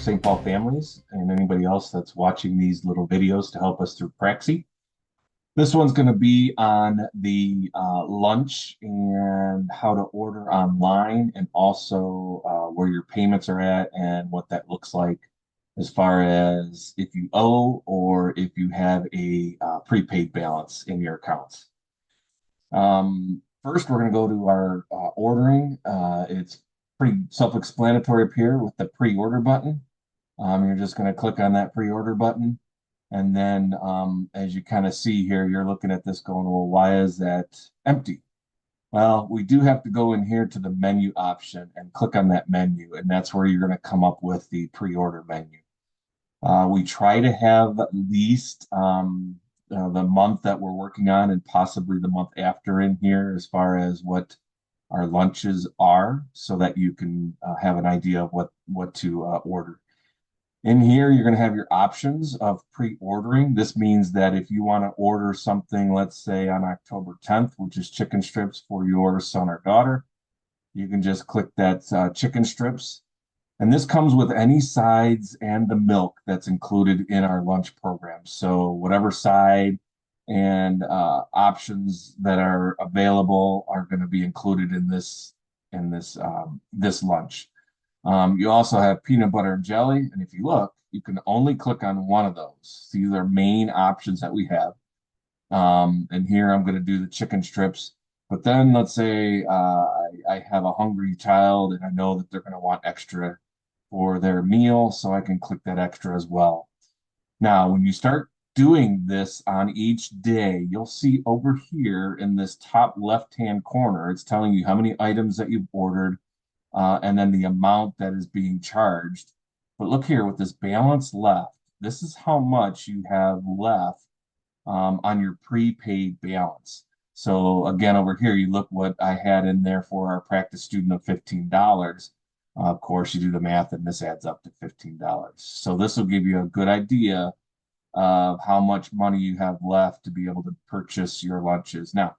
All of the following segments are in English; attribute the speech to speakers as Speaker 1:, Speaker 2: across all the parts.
Speaker 1: St. Paul families and anybody else that's watching these little videos to help us through Praxi. This one's going to be on the lunch and how to order online, and also where your payments are at and what that looks like as far as if you owe or if you have a prepaid balance in your accounts. First, we're going to go to our ordering. It's pretty self-explanatory up here with the pre-order button. You're just going to click on that pre-order button. And then as you kind of see here, you're looking at this going, well, why is that empty? Well, we do have to go in here to the menu option and click on that menu. And that's where you're going to come up with the pre-order menu. We try to have at least the month that we're working on and possibly the month after in here as far as what our lunches are, so that you can have an idea of what to order. In here, you're going to have your options of pre-ordering. This means that if you want to order something, let's say on October 10th, which is chicken strips for your son or daughter, you can just click that chicken strips. And this comes with any sides and the milk that's included in our lunch program. So whatever side and options that are available are going to be included in this this lunch. You also have peanut butter and jelly, and if you look, you can only click on one of those. These are main options that we have. And here I'm going to do the chicken strips. But then let's say I have a hungry child and I know that they're going to want extra for their meal, so I can click that extra as well. Now, when you start doing this on each day, you'll see over here in this top left-hand corner, it's telling you how many items that you've ordered, and then the amount that is being charged. But look here with this balance left, this is how much you have left on your prepaid balance. So again, over here, you look what I had in there for our practice student of $15. Of course, you do the math and this adds up to $15. So this will give you a good idea of how much money you have left to be able to purchase your lunches. Now,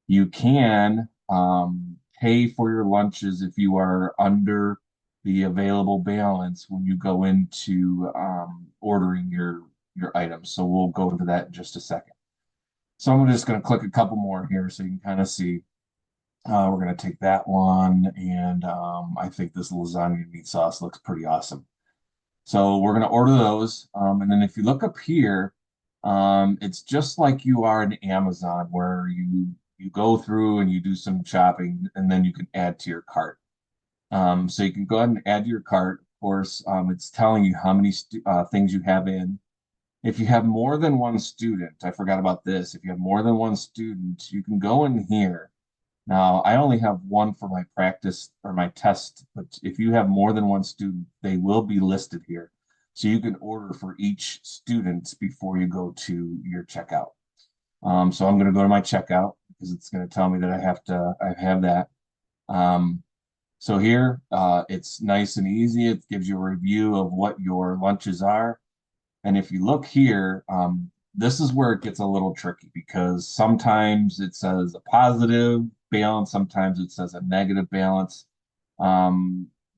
Speaker 1: you can pay for your lunches if you are under the available balance when you go into ordering your items. So we'll go into that in just a second. So I'm just going to click a couple more here so you can kind of see. We're going to take that one, and I think this lasagna meat sauce looks pretty awesome. So we're going to order those. And then if you look up here, it's just like you are in Amazon, where you go through and you do some shopping, and then you can add to your cart. So you can go ahead and add to your cart. Of course, it's telling you how many things you have in. If you have more than one student, I forgot about this. If you have more than one student, you can go in here. Now, I only have one for my practice or my test, but if you have more than one student, they will be listed here. So you can order for each student before you go to your checkout. So I'm going to go to my checkout because it's going to tell me that I have that. So here, it's nice and easy. It gives you a review of what your lunches are. And if you look here, this is where it gets a little tricky, because sometimes it says a positive balance, sometimes it says a negative balance.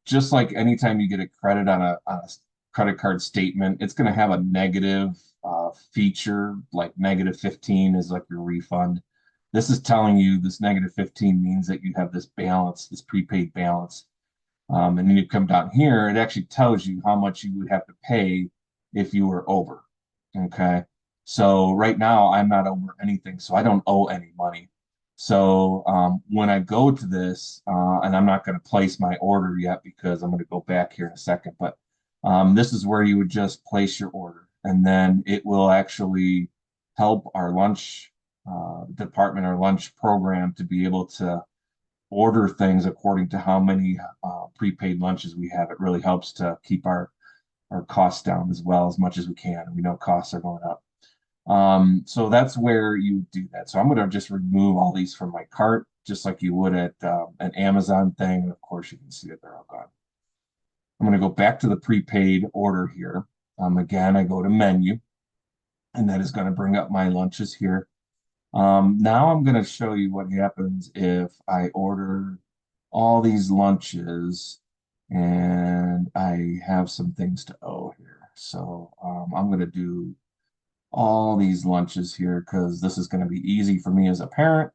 Speaker 1: Just like anytime you get a credit on a credit card statement, it's going to have a negative feature, like -15 is like your refund. This is telling you this -15 means that you have this balance, this prepaid balance. And then you come down here, it actually tells you how much you would have to pay if you were over. Okay. So right now I'm not over anything, so I don't owe any money. So when I go to this, and I'm not going to place my order yet because I'm going to go back here in a second, but this is where you would just place your order, and then it will actually help our lunch department, our lunch program, to be able to order things according to how many prepaid lunches we have. It really helps to keep our costs down as well as much as we can. We know costs are going up. So that's where you do that. So I'm going to just remove all these from my cart, just like you would at an Amazon thing. And of course, you can see that they're all gone. I'm going to go back to the prepaid order here. Again, I go to menu, and that is going to bring up my lunches here. Now I'm going to show you what happens if I order all these lunches and I have some things to owe here. So I'm going to do all these lunches here because this is going to be easy for me as a parent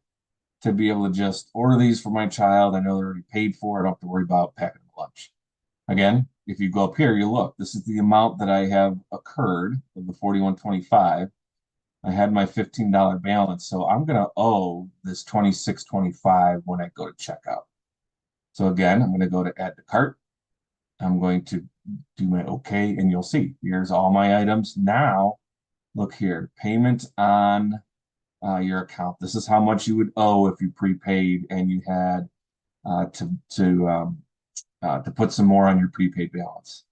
Speaker 1: to be able to just order these for my child. I know they're already paid for. I don't have to worry about packing them lunch. Again, if you go up here, you look, this is the amount that I have occurred of the 41.25. I had my $15 balance, so I'm going to owe this 26.25 when I go to checkout. So again, I'm going to go to add to cart. I'm going to do my okay, and you'll see here's all my items. Now, look here, payment on your account. This is how much you would owe if you prepaid and you had to put some more on your prepaid balance.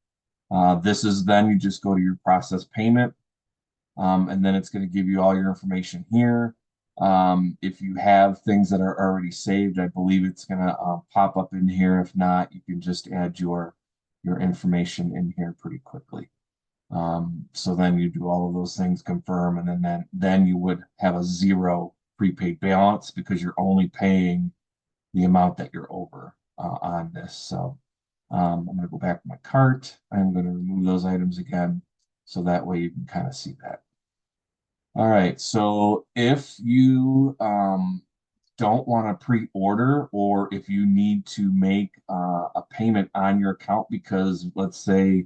Speaker 1: This is then you just go to your process payment, and then it's going to give you all your information here. If you have things that are already saved, I believe it's going to pop up in here. If not, you can just add your information in here pretty quickly. So then you do all of those things, confirm, and then you would have a zero prepaid balance because you're only paying the amount that you're over on this. So I'm going to go back to my cart. I'm going to remove those items again, so that way you can kind of see that. All right, so if you don't want to pre-order, or if you need to make a payment on your account because let's say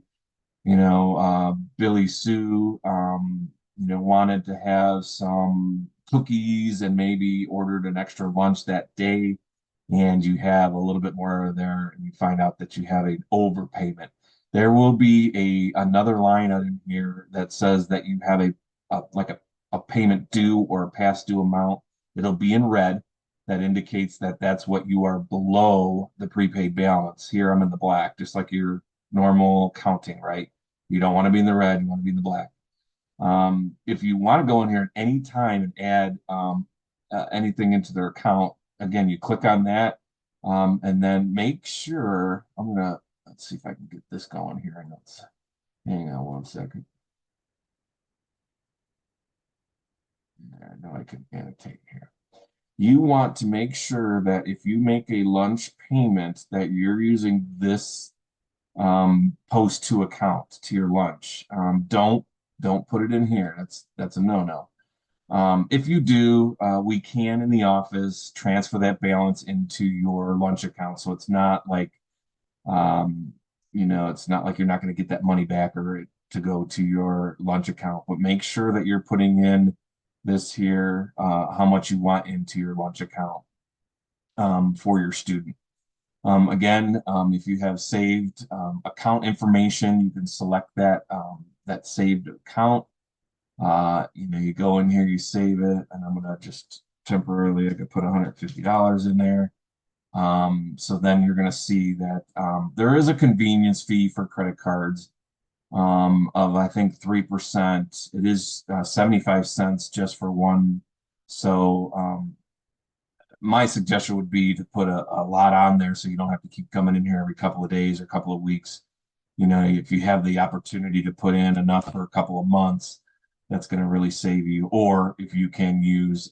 Speaker 1: Billy Sue, wanted to have some cookies and maybe ordered an extra lunch that day, and you have a little bit more there, and you find out that you have an overpayment. There will be another line in here that says that you have a payment due or a past due amount. It'll be in red. That indicates that that's what you are below the prepaid balance. Here I'm in the black, just like your normal counting, right? You don't want to be in the red, you want to be in the black. If you want to go in here at any time and add anything into their account, again, you click on that, and then make sure, let's see if I can get this going here. I know hang on one second. I know I can annotate here. You want to make sure that if you make a lunch payment that you're using this post to account to your lunch. Don't put it in here. That's a no-no. If you do, we can in the office transfer that balance into your lunch account. So it's not like it's not like you're not going to get that money back or to go to your lunch account. But make sure that you're putting in this here, how much you want into your lunch account for your student. Again, if you have saved account information, you can select that saved account. You go in here, you save it, and I'm gonna just temporarily, I could put $150 in there. So then you're gonna see that there is a convenience fee for credit cards of I think 3%. It is 75 cents just for one. So my suggestion would be to put a lot on there so you don't have to keep coming in here every couple of days or couple of weeks. If you have the opportunity to put in enough for a couple of months, that's going to really save you. Or if you can use,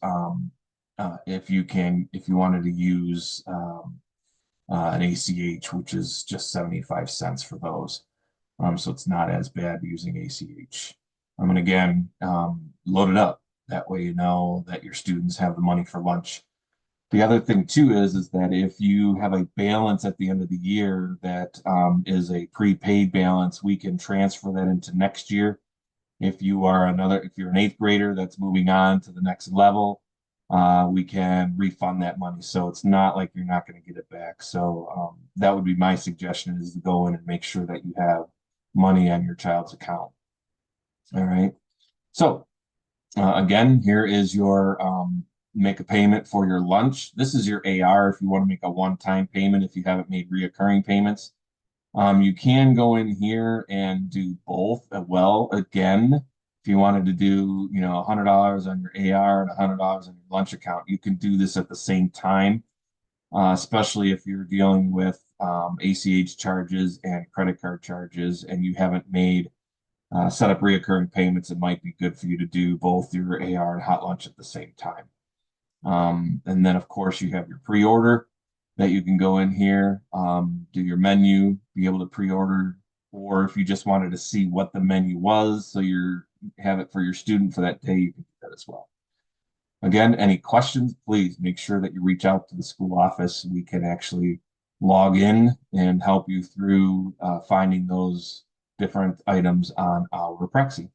Speaker 1: if you wanted to use an ACH, which is just 75 cents for those. So it's not as bad using ACH. And again, load it up. That way you know that your students have the money for lunch. The other thing too is that if you have a balance at the end of the year that is a prepaid balance, we can transfer that into next year. If you're an eighth grader that's moving on to the next level, we can refund that money. So it's not like you're not going to get it back. So that would be my suggestion, is to go in and make sure that you have money on your child's account. All right. So again, here is your make a payment for your lunch. This is your AR if you want to make a one-time payment if you haven't made reoccurring payments. You can go in here and do both as well. Again, if you wanted to do, $100 on your AR and $100 on your lunch account, you can do this at the same time, especially if you're dealing with ACH charges and credit card charges and you haven't made set up reoccurring payments. It might be good for you to do both your AR and hot lunch at the same time. And then, of course, you have your pre-order. that you can go in here, do your menu, be able to pre-order, or if you just wanted to see what the menu was, so you have it for your student for that day, you can do that as well. Again, any questions, please make sure that you reach out to the school office. We can actually log in and help you through finding those different items on our Praxi.